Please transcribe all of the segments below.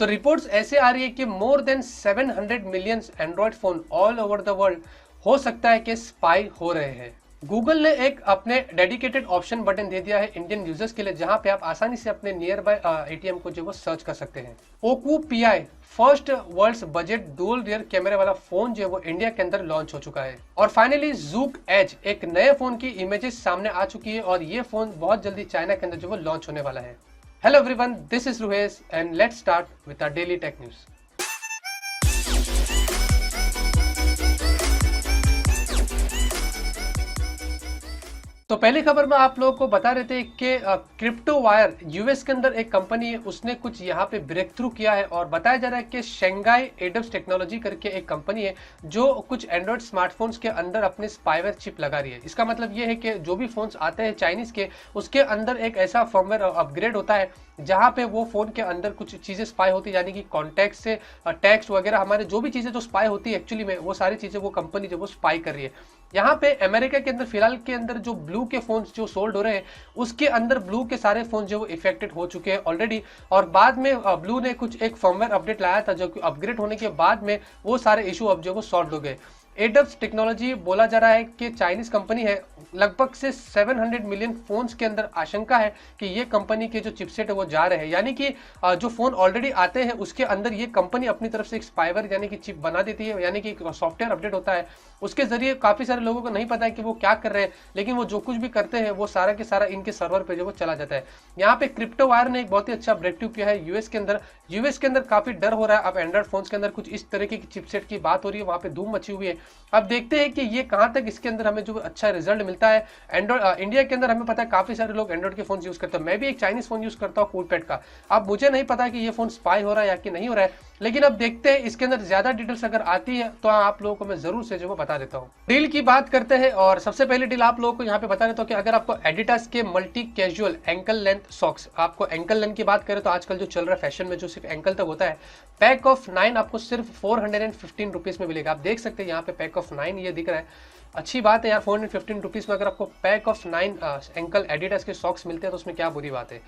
तो रिपोर्ट्स ऐसे आ रही है कि more than 700 million Android phone all over the world हो सकता है कि स्पाई हो रहे हैं। गूगल ने एक अपने डेडिकेटेड ऑप्शन बटन दे दिया है इंडियन यूजर्स के लिए, जहां पे आप आसानी से अपने नियर बाय एटीएम को जो वो सर्च कर सकते हैं। ओकू पीआई first world's budget dual rear camera वाला फोन जो है वो इंडिया के अंदर लॉन्च हो चुका है। और फाइनली जूक एज एक नए फोन की इमेजेस सामने आ चुकी है और ये फोन बहुत जल्दी चाइना के अंदर जो वो लॉन्च होने वाला है। Hello everyone, this is Ruhesh and let's start with our daily tech news. तो पहली खबर में आप लोगों को बता रहे थे कि क्रिप्टो वायर यूएस के अंदर एक कंपनी है, उसने कुछ यहाँ पे ब्रेक थ्रू किया है और बताया जा रहा है कि शंघाई एडब्स टेक्नोलॉजी करके एक कंपनी है जो कुछ एंड्रॉइड स्मार्टफोन्स के अंदर अपने स्पाईवेयर चिप लगा रही है। इसका मतलब ये है कि जो भी फोन्स आते हैं चाइनीज के, उसके अंदर एक ऐसा फर्मवेयर अपग्रेड होता है जहाँ पे वो फोन के अंदर कुछ चीजें स्पाई होती है, यानी कि कॉन्टेक्ट से टेक्स्ट वगैरह हमारे जो भी चीजें जो स्पाई होती है एक्चुअली में वो सारी चीजें वो कंपनी जो वो स्पाई कर रही है। यहाँ पे अमेरिका के अंदर फिलहाल के अंदर जो ब्लू के फोन्स जो सोल्ड हो रहे हैं उसके अंदर ब्लू के सारे फोन जो वो इफेक्टेड हो चुके हैं ऑलरेडी। और बाद में ब्लू ने कुछ एक फर्मवेयर अपडेट लाया था जो कि अपग्रेड होने के बाद में वो सारे इशू अब जो वो सॉल्व हो गए। एडब्स टेक्नोलॉजी बोला जा रहा है कि चाइनीज कंपनी है, लगभग से 700 मिलियन फोन्स के अंदर आशंका है कि ये कंपनी के जो चिपसेट है वो जा रहे हैं, यानी कि जो फोन ऑलरेडी आते हैं उसके अंदर ये कंपनी अपनी तरफ से एक स्पाईवेयर यानी कि चिप बना देती है, यानी कि सॉफ्टवेयर अपडेट होता है। उसके जरिए काफी सारे लोगों को नहीं पता है कि वो क्या कर रहे हैं, लेकिन वो जो कुछ भी करते हैं वो सारा के सारा इनके सर्वर पे जो वो चला जाता है। यहाँ पे क्रिप्टो वायर ने एक बहुत ही अच्छा ब्रेक थ्रू किया है यूएस के अंदर। यूएस के अंदर काफी डर हो रहा है, अब एंड्रॉइड फोन्स के अंदर कुछ इस तरीके की चिपसेट की बात हो रही है, वहां पे धूम मची हुई है। अब देखते हैं कि ये कहां तक इसके अंदर हमें जो अच्छा रिजल्ट मिलता है। एंड्रॉइड इंडिया के अंदर हमें पता है काफी सारे लोग एंड्रॉइड के फोन यूज करते हैं, मैं भी एक चाइनीज फोन यूज करता हूँ कूलपेड का। अब मुझे नहीं पता कि ये फोन स्पाई हो रहा है या कि नहीं हो रहा है, लेकिन अब देखते हैं इसके अंदर ज्यादा डिटेल्स अगर आती है तो आप लोगों को मैं जरूर से जो वो बता देता हूँ। डील की बात करते हैं और सबसे पहले डील आप लोगों को यहाँ पे बता देता हूँ कि अगर आपको एडिडास के multi casual ankle length socks, आपको एंकल लेंथ की बात करें तो आजकल जो चल रहा है फैशन में जो सिर्फ एंकल तक होता है, पैक ऑफ 9 आपको सिर्फ 415 रुपीज में मिलेगा। आप देख सकते हैं यहाँ पे पैक ऑफ 9 ये दिख रहा है, अच्छी बात है यार। 415 रुपीज में अगर आपको पैक ऑफ 9 एंकल एडिडास के सॉक्स मिलते हैं तो उसमें क्या बुरी बात है।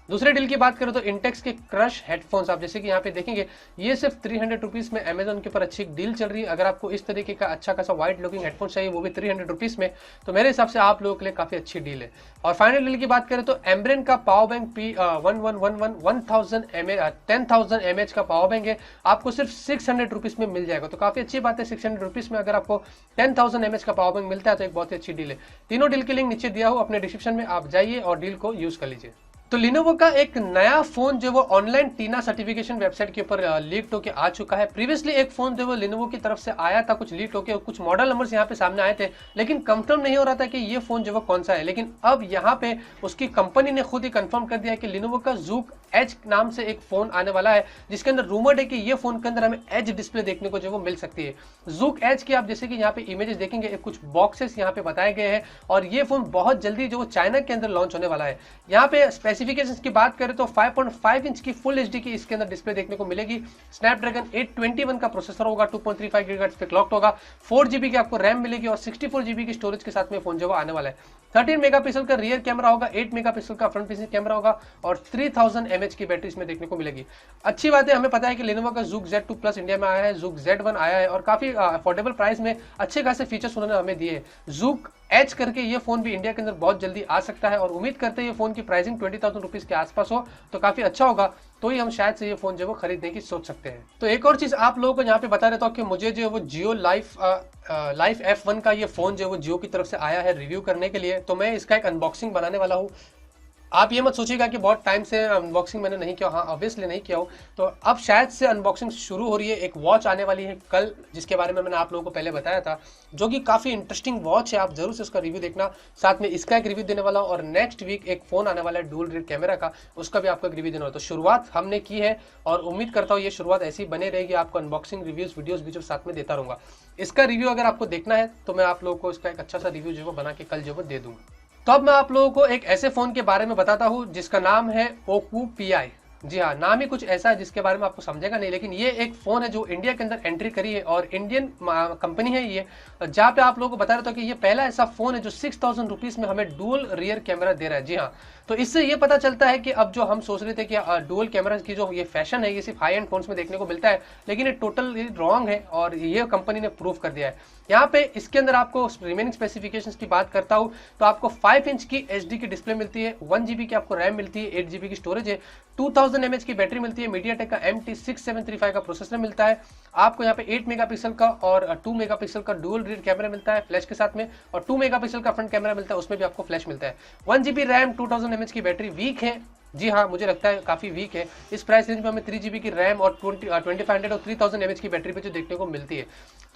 दूसरे डील की बात करें तो इंटेक्स के क्रश हेडफोन्स, आप जैसे कि यहाँ पे देखेंगे ये सिर्फ 300 रुपीज में अमेजोन के ऊपर अच्छी डील चल रही है। अगर आपको इस तरीके का अच्छा खासा वाइड लुकिंग हेडफोन चाहिए वो भी 300 रुपीज में, तो मेरे हिसाब से आप लोगों के लिए काफी अच्छी डील है। और फाइनल डील की बात करें तो एम्ब्रेन का पावर बैंक P1111 10,000 mAh का पावर बैंक है, आपको सिर्फ 600 रुपीज में मिल जाएगा। तो काफी अच्छी बात है, 600 रुपीज में अगर आपको 10,000 mAh का पावर बैंक मिलता है तो एक बहुत ही अच्छी डील है। तीनों डील के लिंक नीचे दिया हो अपने डिस्क्रिप्शन में, आप जाइए और डील को यूज कर लीजिए। तो लिनोवो का एक नया फोन जो वो ऑनलाइन टीना सर्टिफिकेशन वेबसाइट के ऊपर लीक होके आ चुका है। प्रीवियसली एक फोन जो वो लिनोवो की तरफ से आया था, कुछ लीक होके कुछ मॉडल नंबर्स यहाँ पे सामने आए थे, लेकिन कंफर्म नहीं हो रहा था कि ये फोन जो वो कौन सा है। लेकिन अब यहाँ पे उसकी कंपनी ने खुद ही कंफर्म कर दिया कि लिनोवो का जूक एज नाम से एक फोन आने वाला है, जिसके अंदर रूमर्ड है कि ये फोन के अंदर हमें एज डिस्प्ले देखने को जो वो मिल सकती है। जूक एज की आप जैसे कि यहाँ पे इमेजेस देखेंगे, कुछ बॉक्सेस यहाँ पे बताए गए हैं और ये फोन बहुत जल्दी जो वो चाइना के अंदर लॉन्च होने वाला है। यहाँ पे स्पेसिफिकेशंस की बात करें तो 5.5 इंच की फुल एचडी की इसके अंदर डिस्प्ले देखने को मिलेगी। स्नैपड्रैगन 821 का प्रोसेसर होगा, 2.35 गीगाहर्ट्ज पे क्लॉक्ड होगा, 4 GB की आपको रैम मिलेगी और 64 GB की स्टोरेज के साथ में फोन जो आने वाला है। 13 मेगापिक्सल का रियर कैमरा होगा, 8 मेगापिक्सल का फ्रंट फेसिंग कैमरा होगा और 3000 mAh की बैटरी इसमें देखने को मिलेगी। अच्छी बात है, हमें पता है कि लेनोवो का जूक Z2 प्लस इंडिया में आया है, जूक Z1 आया है और काफी अफोर्डेबल प्राइस में अच्छे खासे फीचर्स उन्होंने हमें दिए। जूक एज करके ये फोन भी इंडिया के अंदर बहुत जल्दी आ सकता है और उम्मीद करते हैं ये फोन की प्राइसिंग 20,000 रुपीज के आसपास हो तो काफी अच्छा होगा, तो ही हम शायद से ये फोन जो वो खरीदने की सोच सकते हैं। तो एक और चीज आप लोगों को यहाँ पे बता देता हूँ कि मुझे जो वो जियो लाइफ F1 का ये फोन जो वो जियो की तरफ से आया है रिव्यू करने के लिए, तो मैं इसका एक अनबॉक्सिंग बनाने वाला हूँ। आप ये मत सोचिएगा कि बहुत टाइम से अनबॉक्सिंग मैंने नहीं किया, हाँ ऑब्वियसली नहीं किया हूँ। तो अब शायद से अनबॉक्सिंग शुरू हो रही है। एक वॉच आने वाली है कल, जिसके बारे में मैंने आप लोगों को पहले बताया था, जो कि काफ़ी इंटरेस्टिंग वॉच है, आप जरूर से उसका रिव्यू देखना। साथ में इसका एक रिव्यू देने वाला हूँ और नेक्स्ट वीक एक फ़ोन आने वाला है डुअल रियर कैमरा का, उसका भी आपको एक रिव्यू देना होगा। तो शुरुआत हमने की है और उम्मीद करता हूँ ये शुरुआत ऐसी बने रहेगी, आपको अनबॉक्सिंग रिव्यूज़ वीडियोज़ भी जो साथ में देता रहूँगा। इसका रिव्यू अगर आपको देखना है तो मैं आप लोगों को इसका एक अच्छा सा रिव्यू जो बना के कल जो दे दूँगा। तो अब मैं आप लोगों को एक ऐसे फोन के बारे में बताता हूं जिसका नाम है ओकू पीआई। जी हाँ, नाम ही कुछ ऐसा है जिसके बारे में आपको समझेगा नहीं, लेकिन ये एक फ़ोन है जो इंडिया के अंदर एंट्री करी है और इंडियन कंपनी है ये, जहाँ पे आप लोगों को बता रहा था कि ये पहला ऐसा फ़ोन है जो 6000 रुपीज़ में हमें डुअल रियर कैमरा दे रहा है। जी हाँ, तो इससे ये पता चलता है कि अब जो हम सोच रहे थे कि डुअल कैमरा की जो ये फैशन है ये सिर्फ हाई एंड फोन्स में देखने को मिलता है, लेकिन ये टोटली रॉन्ग है और ये कंपनी ने प्रूव कर दिया है। यहाँ पे इसके अंदर आपको रिमेनिंग स्पेसिफिकेशंस की बात करता हूँ तो आपको 5 इंच की एचडी की डिस्प्ले मिलती है, 1 GB की आपको रैम मिलती है, 8 GB की स्टोरेज है, 2000 mAh की बैटरी मिलती है, मीडियाटेक का MT6735 का प्रोसेसर मिलता है। आपको यहाँ पे 8 मेगापिक्सल का और 2 मेगापिक्सल का डुअल रियर कैमरा मिलता है फ्लैश के साथ में, और 2 मेगापिक्सल का फ्रंट कैमरा मिलता है, उसमें भी आपको फ्लैश मिलता है। 1 GB रैम, 2000 mAh की बैटरी वीक है। जी हाँ, मुझे लगता है काफ़ी वीक है। इस प्राइस रेंज में हमें 3 GB की रैम और 2500 और 3000 mAh की बैटरी पे जो देखने को मिलती है।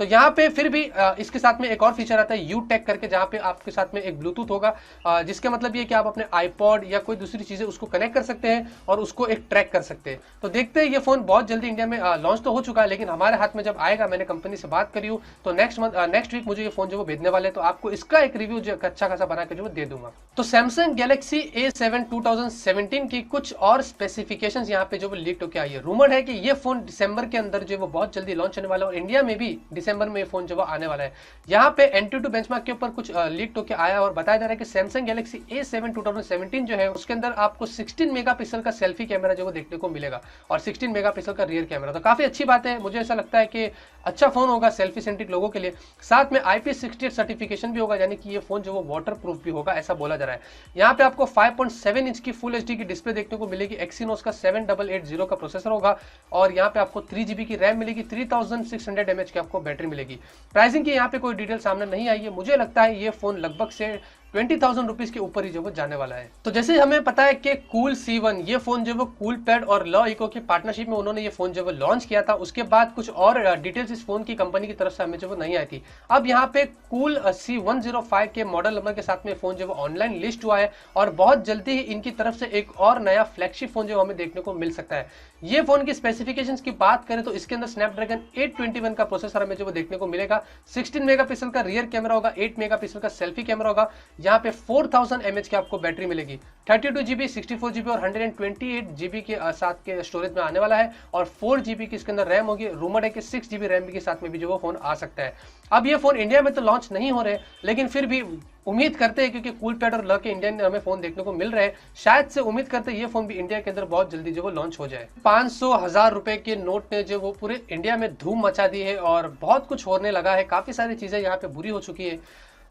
तो यहाँ पे फिर भी इसके साथ में एक और फीचर आता है यू टेक करके, जहाँ पे आपके साथ में एक ब्लूटूथ होगा, जिसका मतलब ये कि आप अपने आईपॉड या कोई दूसरी चीज़ें उसको कनेक्ट कर सकते हैं और उसको एक ट्रैक कर सकते हैं। तो देखते हैं, ये फ़ोन बहुत जल्दी इंडिया में लॉन्च तो हो चुका है, लेकिन हमारे हाथ में जब आएगा, मैंने कंपनी से बात करी हूँ, तो नेक्स्ट वीक मुझे ये फ़ोन जो वो भेजने वाले हैं, तो आपको इसका एक रिव्यू जो अच्छा खासा बना के जो दे दूंगा। तो सैमसंग गैलेक्सी A7 2017 की कुछ और स्पेसिफिकेशंस यहाँ पे जो लीक होकर आई है। रूमर है कि ये फोन दिसंबर के अंदर जो वो बहुत जल्दी लॉन्च होने वाला है और इंडिया में भी दिसंबर में ये फोन जो वो आने वाला है। यहाँ पे एंट्यूटू बेंचमार्क के ऊपर कुछ लीक होकर आया और बताया जा रहा है कि सैमसंग गैलेक्सी A7 2017 जो है उसके अंदर आपको 16 मेगापिक्सल का सेल्फी कैमरा जो वो देखने को मिलेगा और 16 मेगापिक्सल का रियर कैमरा। तो काफी अच्छी बात है, मुझे ऐसा लगता है कि अच्छा फोन होगा सेल्फी सेंट्रिक लोगों के लिए। साथ में IP68 सर्टिफिकेशन भी होगा, यानी कि ये फोन जो वो वाटर प्रूफ भी होगा, ऐसा बोला जा रहा है। यहाँ पे आपको 5.7 इंच की फुल एचडी की डिस्प्ले देखने को मिलेगी, एक्सीनोस का 7880 का प्रोसेसर होगा और यहाँ पे आपको 3 GB की रैम मिलेगी, 3600 mAh की आपको बैटरी मिलेगी। प्राइसिंग की यहाँ पे कोई डिटेल सामने नहीं आई है, मुझे लगता है ये फोन लगभग से 20,000 रुपीज के ऊपर ही जो वो जाने वाला है। तो जैसे हमें पता है कि कूल C1 ये फोन जो वो कूल पैड और लॉ इको की पार्टनरशिप में उन्होंने ये फोन जो वो लॉन्च किया था, उसके बाद कुछ और डिटेल्स इस फोन की कंपनी की तरफ से हमें जो वो नहीं आई थी। अब यहाँ पे कूल C105 के मॉडल नंबर के साथ में फोन जो वो ऑनलाइन लिस्ट हुआ है और बहुत जल्दी ही इनकी तरफ से एक और नया फ्लैगशिप फोन जो हमें देखने को मिल सकता है। ये फोन की स्पेसिफिकेशंस की बात करें तो इसके अंदर स्नैपड्रैगन 821 का प्रोसेसर हमें जो वो देखने को मिलेगा, 16 मेगापिक्सल का रियर कैमरा होगा, 8 मेगापिक्सल का सेल्फी कैमरा होगा, यहाँ पे 4000 mAh की आपको बैटरी मिलेगी, 32 GB, 64 GB और 128 GB के साथ के स्टोरेज में आने वाला है और 4 GB की इसके अंदर रैम होगी। रूमर है कि 6 GB रैम के साथ में भी जो वो फोन आ सकता है। अब ये फोन इंडिया में तो लॉन्च नहीं हो रहे, लेकिन फिर भी उम्मीद करते हैं, क्योंकि कूल पैड और ल के इंडियन हमें फोन देखने को मिल रहे हैं, शायद से उम्मीद करते हैं ये फोन भी इंडिया के अंदर बहुत जल्दी जो वो लॉन्च हो जाए। 500,000 रुपए के नोट ने जो वो पूरे इंडिया में धूम मचा दी है और बहुत कुछ होने लगा है, काफी सारी चीजें यहाँ पे बुरी हो चुकी है।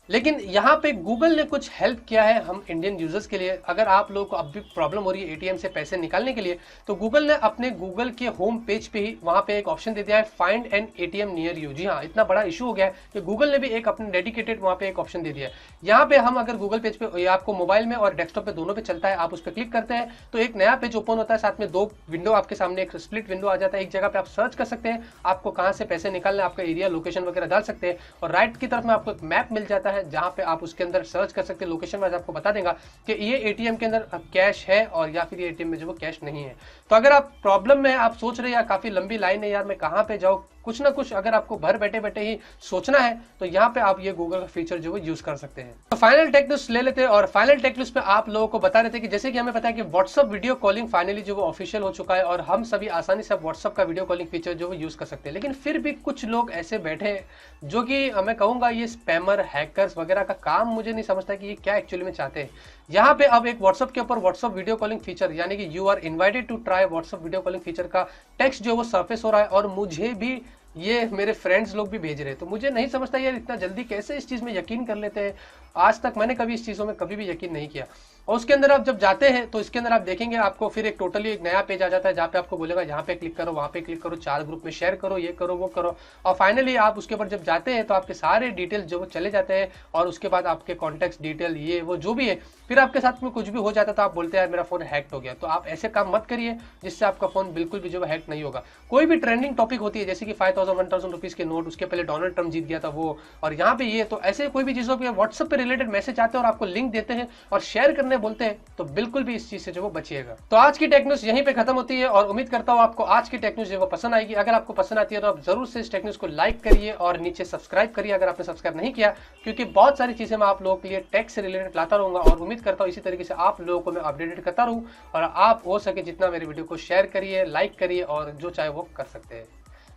लेकिन यहाँ पे गूगल ने कुछ हेल्प किया है हम इंडियन यूजर्स के लिए। अगर आप लोगों को अब भी प्रॉब्लम हो रही है एटीएम से पैसे निकालने के लिए, तो गूगल ने अपने गूगल के होम पेज पे ही वहाँ पे एक ऑप्शन दे दिया है, find an ATM near you. जी हाँ, इतना बड़ा इशू हो गया है कि गूगल ने भी एक अपने डेडिकेटेड वहाँ पे एक ऑप्शन दे दिया है। यहाँ पे हम अगर गूगल पेज पे, आपको मोबाइल में और डेस्कटॉप पे दोनों पे चलता है, आप उस पर क्लिक करते हैं तो एक नया पेज ओपन होता है, साथ में दो विंडो आपके सामने, एक स्प्लिट विंडो आ जाता है। एक जगह पे आप सर्च कर सकते हैं आपको कहाँ से पैसे निकालना, आपका एरिया लोकेशन वगैरह डाल सकते हैं, और राइट की तरफ में आपको एक मैप मिल जाता है जहाँ पे आप के अंदर सर्च कर सकते हैं, लोकेशन वाइज आपको बता देगा कि ये एटीएम के अंदर कैश है और या फिर ये एटीएम में जो वो कैश नहीं है। तो अगर आप प्रॉब्लम में आप सोच रहे हैं यार काफी लंबी लाइन है यार, मैं कहां पे जाऊं, कुछ ना कुछ अगर आपको घर बैठे बैठे ही सोचना है तो यहाँ पे आप ये गूगल का फीचर जो वो यूज कर सकते हैं। तो फाइनल टेक न्यूज ले लेते हैं और फाइनल टेक न्यूज पे आप लोगों को बता रहे थे कि जैसे कि हमें पता है कि व्हाट्सएप वीडियो कॉलिंग फाइनली जो वो ऑफिशियल हो चुका है और हम सभी आसानी से व्हाट्सएप का वीडियो कॉलिंग फीचर जो वो यूज कर सकते हैं। लेकिन फिर भी कुछ लोग ऐसे बैठे हैं जो कि मैं कहूंगा ये स्पैमर, हैकर्स वगैरह का काम, मुझे नहीं समझता कि ये क्या एक्चुअली में चाहते हैं। यहाँ पे अब एक व्हाट्सएप के ऊपर व्हाट्सएप वीडियो कॉलिंग फीचर, यानी कि you are invited to try WhatsApp video calling feature का टेक्स्ट जो वो सरफेस हो रहा है और मुझे भी ये मेरे फ्रेंड्स लोग भी भेज रहे हैं। तो मुझे नहीं समझता यार इतना जल्दी कैसे इस चीज में यकीन कर लेते हैं। आज तक मैंने कभी इस चीजों में कभी भी यकीन नहीं किया। और उसके अंदर आप जब जाते हैं तो इसके अंदर आप देखेंगे आपको फिर एक टोटली एक नया पेज आ जाता है जहाँ पे आपको बोलेगा यहाँ पे क्लिक करो, वहाँ पे क्लिक करो, 4 ग्रुप में शेयर करो, ये करो वो करो, और फाइनली आप उसके ऊपर जब जाते हैं तो आपके सारे डिटेल जो वो चले जाते हैं और उसके बाद आपके कॉन्टेक्ट डिटेल ये वो जो भी है, फिर आपके साथ में कुछ भी हो जाता है तो आप बोलते हैं यार मेरा फोन हैक्ड हो गया। तो आप ऐसे काम मत करिए जिससे आपका फोन बिल्कुल भी जो है हैक नहीं होगा। कोई भी ट्रेंडिंग टॉपिक होती है जैसे कि 5,000-1,000 रुपीज के नोट, उसके पहले डोनाल्ड ट्रम्प जीत गया था वो, और यहाँ पे ये, तो ऐसे कोई भी चीजों पे व्हाट्सएप पे रिलेटेड मैसेज आते हैं और आपको लिंक देते हैं और शेयर करने बोलते हैं तो बिल्कुल भी इस चीज से जो वो बचिएगा। तो आज की टेक न्यूज यहीं पे खत्म होती है और उम्मीद करता हूँ आपको आज की टेक न्यूज जो वो पसंद आएगी। अगर आपको पसंद आती है तो आप जरूर से इस टेक न्यूज को लाइक करिए और नीचे सब्सक्राइब करिए अगर आपने सब्सक्राइब नहीं किया, क्योंकि बहुत सारी चीजें मैं आप लोगों के लिए टेक से रिलेटेड लाता रहूंगा और उम्मीद करता हूँ इसी तरीके से आप लोगों को मैं अपडेटेड करता रहूं। और आप हो सके जितना मेरे वीडियो को शेयर करिए, लाइक करिए और जो चाहे वो कर सकते हैं।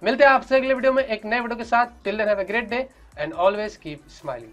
मिलते हैं आपसे अगले वीडियो में एक नए वीडियो के साथ। Till then have a great day and always keep smiling.